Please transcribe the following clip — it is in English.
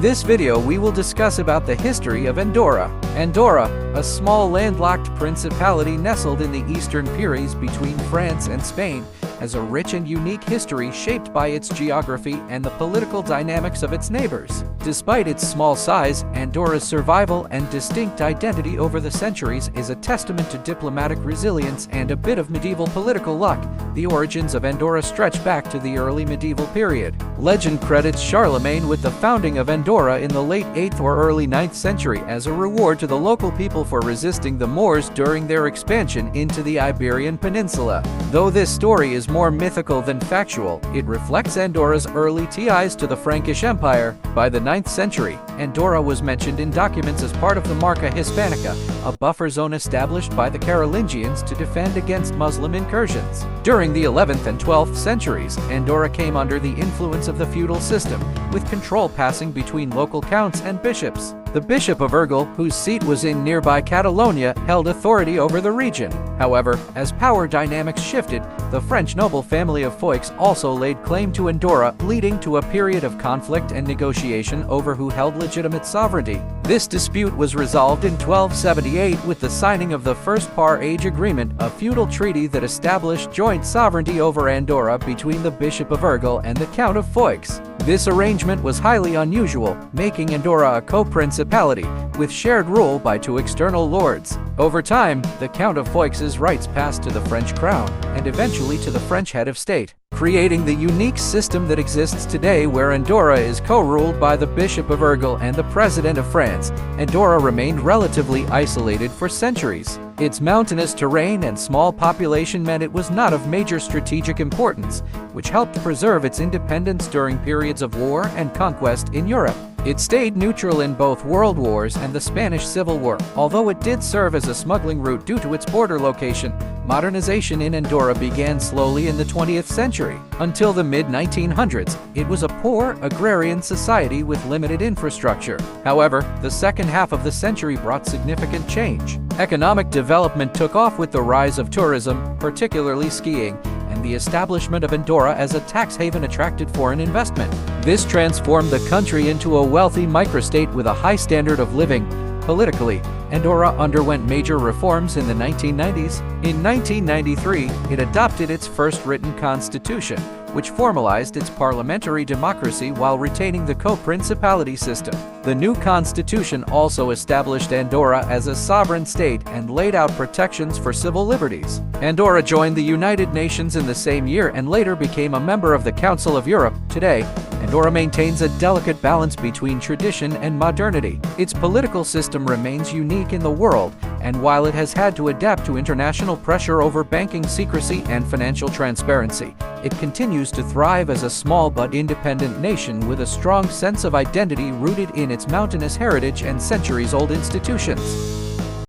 this video we will discuss about the history of Andorra. Andorra, a small landlocked principality nestled in the eastern Pyrenees between France and Spain, has a rich and unique history shaped by its geography and the political dynamics of its neighbors. Despite its small size, Andorra's survival and distinct identity over the centuries is a testament to diplomatic resilience and a bit of medieval political luck. The origins of Andorra stretch back to the early medieval period. Legend credits Charlemagne with the founding of Andorra in the late 8th or early 9th century as a reward to the local people for resisting the Moors during their expansion into the Iberian Peninsula. Though this story is more mythical than factual, it reflects Andorra's early ties to the Frankish Empire. By the 9th century, Andorra was mentioned in documents as part of the Marca Hispanica, a buffer zone established by the Carolingians to defend against Muslim incursions. During the 11th and 12th centuries, Andorra came under the influence of the feudal system, with control passing between local counts and bishops. The Bishop of Urgell, whose seat was in nearby Catalonia, held authority over the region. However, as power dynamics shifted, the French noble family of Foix also laid claim to Andorra, leading to a period of conflict and negotiation over who held legitimate sovereignty. This dispute was resolved in 1278 with the signing of the First Par Age Agreement, a feudal treaty that established joint sovereignty over Andorra between the Bishop of Urgell and the Count of Foix. This arrangement was highly unusual, making Andorra a co-principality, with shared rule by two external lords. Over time, the Count of Foix's rights passed to the French crown, and eventually to the French head of state, creating the unique system that exists today where Andorra is co-ruled by the Bishop of Urgell and the President of France. Andorra remained relatively isolated for centuries. Its mountainous terrain and small population meant it was not of major strategic importance, which helped preserve its independence during periods of war and conquest in Europe. It stayed neutral in both World Wars and the Spanish Civil War, although it did serve as a smuggling route due to its border location. Modernization in Andorra began slowly in the 20th century. Until the mid-1900s, it was a poor, agrarian society with limited infrastructure. However, the second half of the century brought significant change. Economic development took off with the rise of tourism, particularly skiing, and the establishment of Andorra as a tax haven attracted foreign investment. This transformed the country into a wealthy microstate with a high standard of living. Politically, Andorra underwent major reforms in the 1990s. In 1993, it adopted its first written constitution, which formalized its parliamentary democracy while retaining the co-principality system. The new constitution also established Andorra as a sovereign state and laid out protections for civil liberties. Andorra joined the United Nations in the same year and later became a member of the Council of Europe. Today, Andorra maintains a delicate balance between tradition and modernity. Its political system remains unique in the world, and while it has had to adapt to international pressure over banking secrecy and financial transparency, it continues to thrive as a small but independent nation with a strong sense of identity rooted in its mountainous heritage and centuries-old institutions.